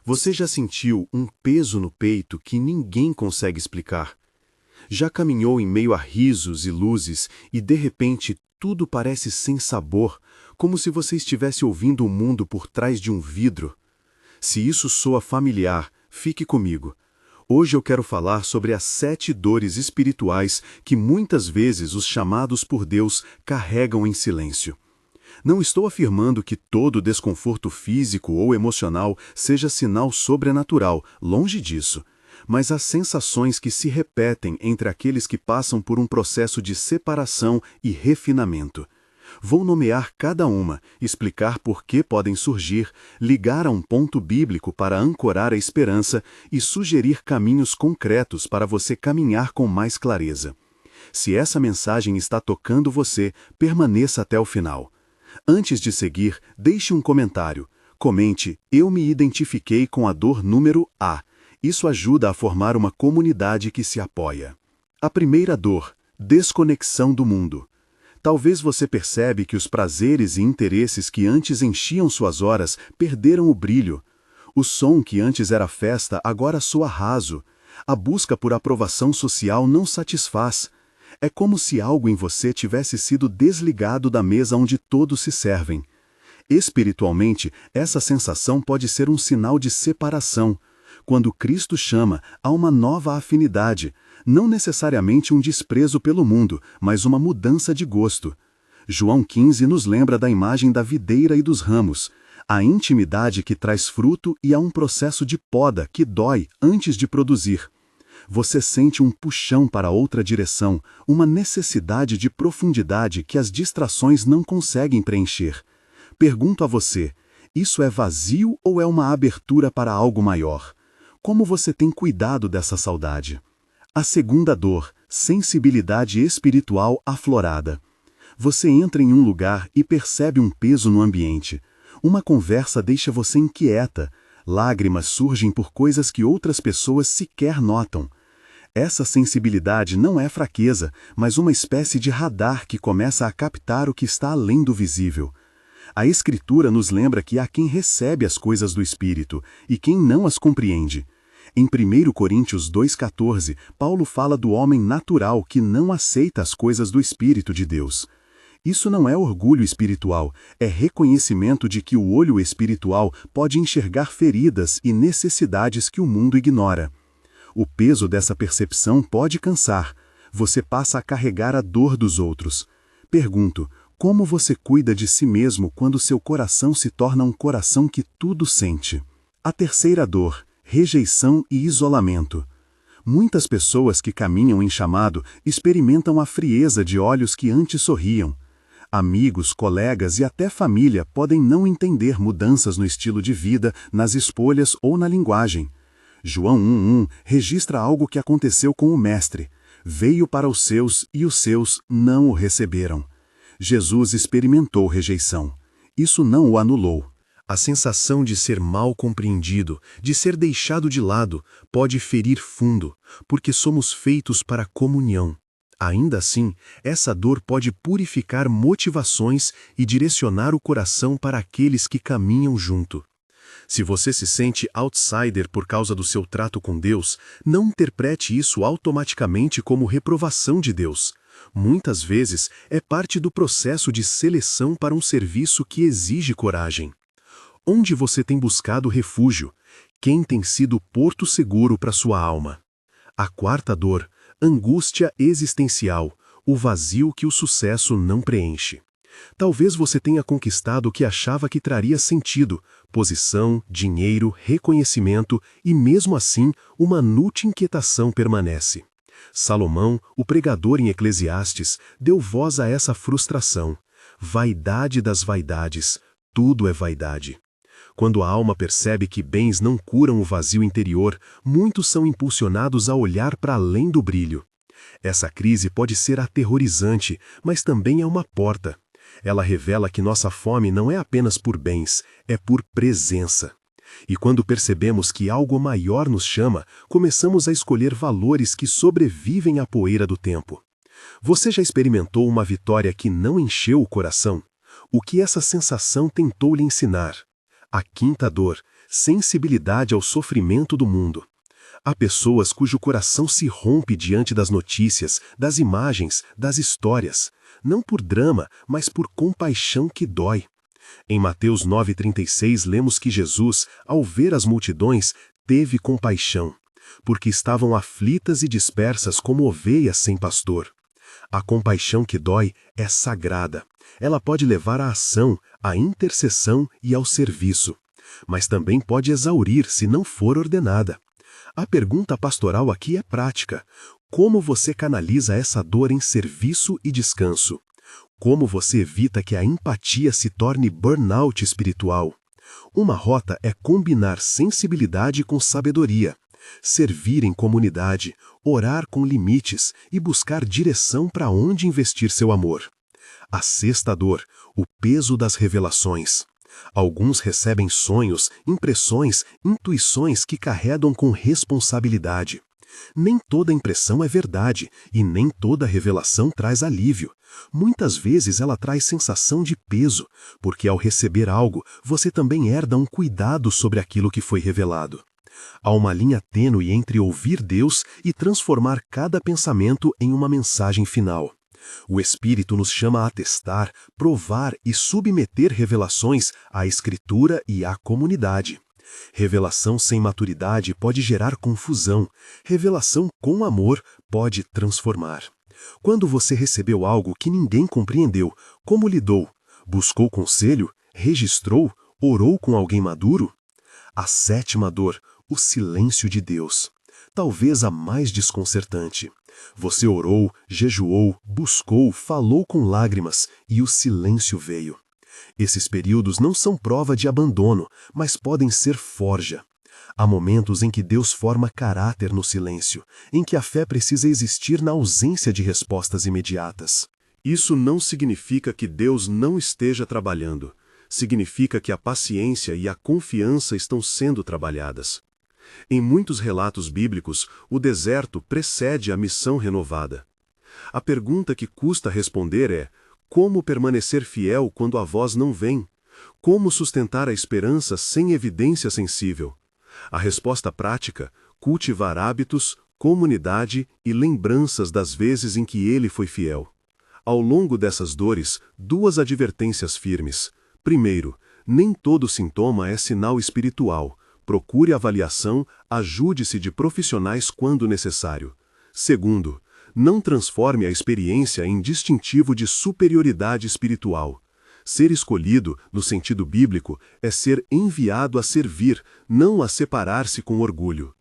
Você já sentiu um peso no peito que ninguém consegue explicar? Já caminhou em meio a risos e luzes e, de repente, tudo parece sem sabor, como se você estivesse ouvindo o mundo por trás de um vidro? Se isso soa familiar, fique comigo. Hoje eu quero falar sobre as 7 dores espirituais que muitas vezes os chamados por Deus carregam em silêncio. Não estou afirmando que todo desconforto físico ou emocional seja sinal sobrenatural, longe disso. Mas as sensações que se repetem entre aqueles que passam por um processo de separação e refinamento. Vou nomear cada uma, explicar por que podem surgir, ligar a um ponto bíblico para ancorar a esperança e sugerir caminhos concretos para você caminhar com mais clareza. Se essa mensagem está tocando você, permaneça até o final. Antes de seguir, deixe um comentário. Comente: "Eu me identifiquei com a dor número A". Isso ajuda a formar uma comunidade que se apoia. A primeira dor: desconexão do mundo. Talvez você percebe que os prazeres e interesses que antes enchiam suas horas perderam o brilho. O som que antes era festa agora soa raso. A busca por aprovação social não satisfaz. É como se algo em você tivesse sido desligado da mesa onde todos se servem. Espiritualmente, essa sensação pode ser um sinal de separação. Quando Cristo chama, há uma nova afinidade, não necessariamente um desprezo pelo mundo, mas uma mudança de gosto. João 15 nos lembra da imagem da videira e dos ramos, a intimidade que traz fruto e há um processo de poda que dói antes de produzir. Você sente um puxão para outra direção, uma necessidade de profundidade que as distrações não conseguem preencher. Pergunto a você: isso é vazio ou é uma abertura para algo maior? Como você tem cuidado dessa saudade? A segunda dor: sensibilidade espiritual aflorada. Você entra em um lugar e percebe um peso no ambiente. Uma conversa deixa você inquieta. Lágrimas surgem por coisas que outras pessoas sequer notam. Essa sensibilidade não é fraqueza, mas uma espécie de radar que começa a captar o que está além do visível. A Escritura nos lembra que há quem recebe as coisas do Espírito e quem não as compreende. Em 1 Coríntios 2,14, Paulo fala do homem natural que não aceita as coisas do Espírito de Deus. Isso não é orgulho espiritual, é reconhecimento de que o olho espiritual pode enxergar feridas e necessidades que o mundo ignora. O peso dessa percepção pode cansar. Você passa a carregar a dor dos outros. Pergunto: como você cuida de si mesmo quando seu coração se torna um coração que tudo sente? A terceira dor: rejeição e isolamento. Muitas pessoas que caminham em chamado experimentam a frieza de olhos que antes sorriam. Amigos, colegas e até família podem não entender mudanças no estilo de vida, nas escolhas ou na linguagem. João 1,1 registra algo que aconteceu com o Mestre. Veio para os seus e os seus não o receberam. Jesus experimentou rejeição. Isso não o anulou. A sensação de ser mal compreendido, de ser deixado de lado, pode ferir fundo, porque somos feitos para comunhão. Ainda assim, essa dor pode purificar motivações e direcionar o coração para aqueles que caminham junto. Se você se sente outsider por causa do seu trato com Deus, não interprete isso automaticamente como reprovação de Deus. Muitas vezes é parte do processo de seleção para um serviço que exige coragem. Onde você tem buscado refúgio? Quem tem sido porto seguro para sua alma? A quarta dor: angústia existencial, o vazio que o sucesso não preenche. Talvez você tenha conquistado o que achava que traria sentido, posição, dinheiro, reconhecimento, e mesmo assim, uma inútil inquietação permanece. Salomão, o pregador em Eclesiastes, deu voz a essa frustração. Vaidade das vaidades, tudo é vaidade. Quando a alma percebe que bens não curam o vazio interior, muitos são impulsionados a olhar para além do brilho. Essa crise pode ser aterrorizante, mas também é uma porta. Ela revela que nossa fome não é apenas por bens, é por presença. E quando percebemos que algo maior nos chama, começamos a escolher valores que sobrevivem à poeira do tempo. Você já experimentou uma vitória que não encheu o coração? O que essa sensação tentou lhe ensinar? A quinta dor: Sensibilidade ao sofrimento do mundo. Há pessoas cujo coração se rompe diante das notícias, das imagens, das histórias, não por drama, mas por compaixão que dói. Em Mateus 9,36 lemos que Jesus, ao ver as multidões, teve compaixão, porque estavam aflitas e dispersas como ovelhas sem pastor. A compaixão que dói é sagrada. Ela pode levar à ação, à intercessão e ao serviço, mas também pode exaurir se não for ordenada. A pergunta pastoral aqui é prática. Como você canaliza essa dor em serviço e descanso? Como você evita que a empatia se torne burnout espiritual? Uma rota é combinar sensibilidade com sabedoria, servir em comunidade, orar com limites e buscar direção para onde investir seu amor. A sexta dor, o peso das revelações. Alguns recebem sonhos, impressões, intuições que carregam com responsabilidade. Nem toda impressão é verdade e nem toda revelação traz alívio. Muitas vezes ela traz sensação de peso, porque ao receber algo, você também herda um cuidado sobre aquilo que foi revelado. Há uma linha tênue entre ouvir Deus e transformar cada pensamento em uma mensagem final. O Espírito nos chama a testar, provar e submeter revelações à Escritura e à comunidade. Revelação sem maturidade pode gerar confusão. Revelação com amor pode transformar. Quando você recebeu algo que ninguém compreendeu, como lidou? Buscou conselho? Registrou? Orou com alguém maduro? A sétima dor, o silêncio de Deus. Talvez a mais desconcertante. Você orou, jejuou, buscou, falou com lágrimas e o silêncio veio. Esses períodos não são prova de abandono, mas podem ser forja. Há momentos em que Deus forma caráter no silêncio, em que a fé precisa existir na ausência de respostas imediatas. Isso não significa que Deus não esteja trabalhando. Significa que a paciência e a confiança estão sendo trabalhadas. Em muitos relatos bíblicos, o deserto precede a missão renovada. A pergunta que custa responder é: como permanecer fiel quando a voz não vem? Como sustentar a esperança sem evidência sensível? A resposta prática: cultivar hábitos, comunidade e lembranças das vezes em que ele foi fiel. Ao longo dessas dores, duas advertências firmes. Primeiro, nem todo sintoma é sinal espiritual. Procure avaliação, ajude-se de profissionais quando necessário. Segundo, não transforme a experiência em distintivo de superioridade espiritual. Ser escolhido, no sentido bíblico, é ser enviado a servir, não a separar-se com orgulho.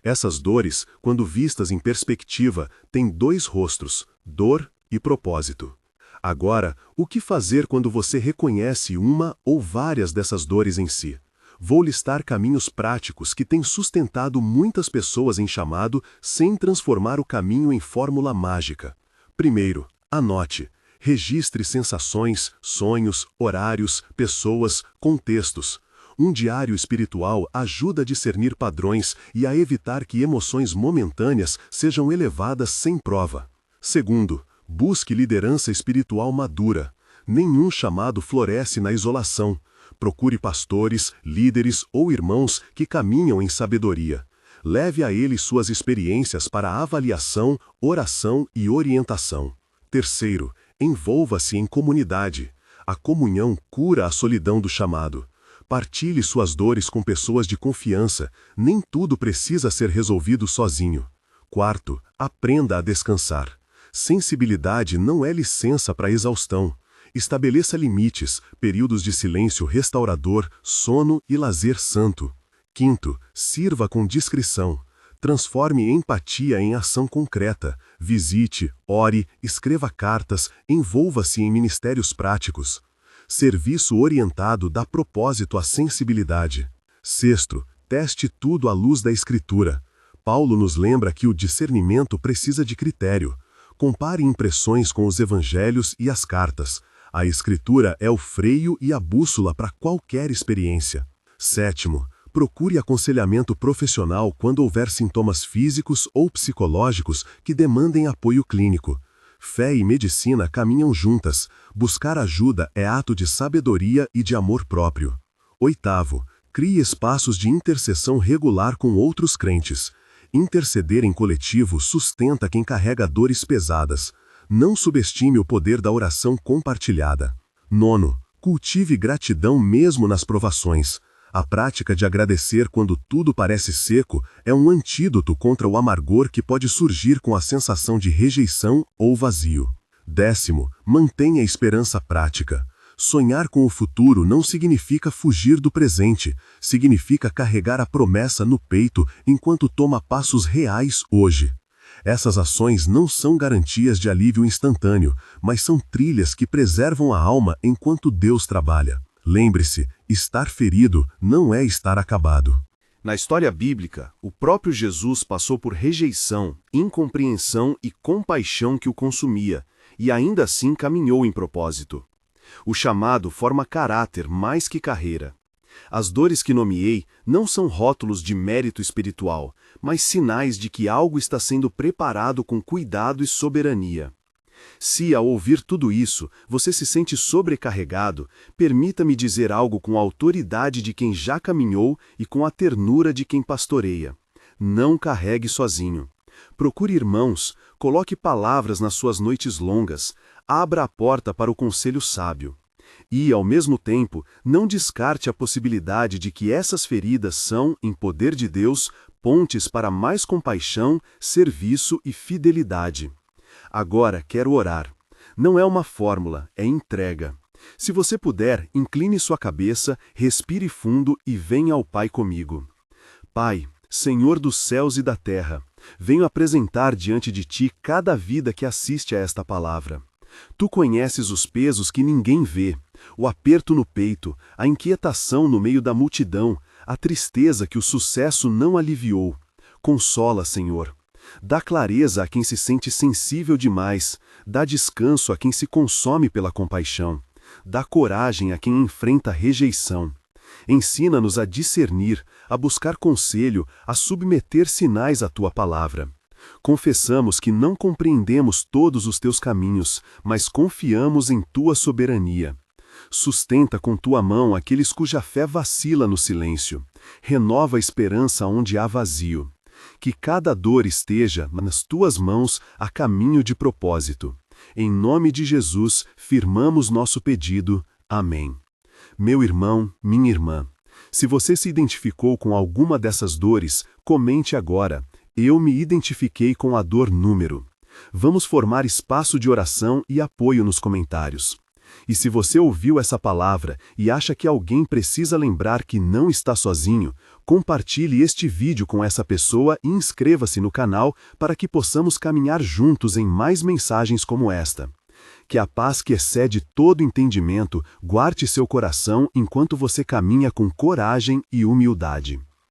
Essas dores, quando vistas em perspectiva, têm dois rostos, dor e propósito. Agora, o que fazer quando você reconhece uma ou várias dessas dores em si? Vou listar caminhos práticos que têm sustentado muitas pessoas em chamado sem transformar o caminho em fórmula mágica. Primeiro, anote. Registre sensações, sonhos, horários, pessoas, contextos. Um diário espiritual ajuda a discernir padrões e a evitar que emoções momentâneas sejam elevadas sem prova. Segundo, busque liderança espiritual madura. Nenhum chamado floresce na isolação. Procure pastores, líderes ou irmãos que caminham em sabedoria. Leve a eles suas experiências para avaliação, oração e orientação. Terceiro, envolva-se em comunidade. A comunhão cura a solidão do chamado. Partilhe suas dores com pessoas de confiança. Nem tudo precisa ser resolvido sozinho. Quarto, aprenda a descansar. Sensibilidade não é licença para exaustão. Estabeleça limites, períodos de silêncio restaurador, sono e lazer santo. Quinto, sirva com discrição. Transforme empatia em ação concreta. Visite, ore, escreva cartas, envolva-se em ministérios práticos. Serviço orientado dá propósito à sensibilidade. Sexto, teste tudo à luz da Escritura. Paulo nos lembra que o discernimento precisa de critério. Compare impressões com os evangelhos e as cartas. A Escritura é o freio e a bússola para qualquer experiência. Sétimo, procure aconselhamento profissional quando houver sintomas físicos ou psicológicos que demandem apoio clínico. Fé e medicina caminham juntas. Buscar ajuda é ato de sabedoria e de amor próprio. Oitavo, Crie espaços de intercessão regular com outros crentes. Interceder em coletivo sustenta quem carrega dores pesadas. Não subestime o poder da oração compartilhada. 9. Cultive gratidão mesmo nas provações. A prática de agradecer quando tudo parece seco é um antídoto contra o amargor que pode surgir com a sensação de rejeição ou vazio. 10. Mantenha a esperança prática. Sonhar com o futuro não significa fugir do presente, significa carregar a promessa no peito enquanto toma passos reais hoje. Essas ações não são garantias de alívio instantâneo, mas são trilhas que preservam a alma enquanto Deus trabalha. Lembre-se, estar ferido não é estar acabado. Na história bíblica, o próprio Jesus passou por rejeição, incompreensão e compaixão que o consumia, e ainda assim caminhou em propósito. O chamado forma caráter mais que carreira. As dores que nomeei não são rótulos de mérito espiritual, mas sinais de que algo está sendo preparado com cuidado e soberania. Se, ao ouvir tudo isso, você se sente sobrecarregado, permita-me dizer algo com a autoridade de quem já caminhou e com a ternura de quem pastoreia. Não carregue sozinho. Procure irmãos, coloque palavras nas suas noites longas, abra a porta para o conselho sábio. E, ao mesmo tempo, não descarte a possibilidade de que essas feridas são, em poder de Deus, pontes para mais compaixão, serviço e fidelidade. Agora quero orar. Não é uma fórmula, é entrega. Se você puder, incline sua cabeça, respire fundo e venha ao Pai comigo. Pai, Senhor dos céus e da terra, venho apresentar diante de Ti cada vida que assiste a esta palavra. Tu conheces os pesos que ninguém vê, o aperto no peito, a inquietação no meio da multidão, a tristeza que o sucesso não aliviou. Consola, Senhor. Dá clareza a quem se sente sensível demais, dá descanso a quem se consome pela compaixão, dá coragem a quem enfrenta rejeição. Ensina-nos a discernir, a buscar conselho, a submeter sinais à Tua palavra. Confessamos que não compreendemos todos os Teus caminhos, mas confiamos em Tua soberania. Sustenta com Tua mão aqueles cuja fé vacila no silêncio. Renova a esperança onde há vazio. Que cada dor esteja nas Tuas mãos a caminho de propósito. Em nome de Jesus, firmamos nosso pedido. Amém. Meu irmão, minha irmã, se você se identificou com alguma dessas dores, comente agora. Eu me identifiquei com a dor número. Vamos formar espaço de oração e apoio nos comentários. E se você ouviu essa palavra e acha que alguém precisa lembrar que não está sozinho, compartilhe este vídeo com essa pessoa e inscreva-se no canal para que possamos caminhar juntos em mais mensagens como esta. Que a paz que excede todo entendimento guarde seu coração enquanto você caminha com coragem e humildade.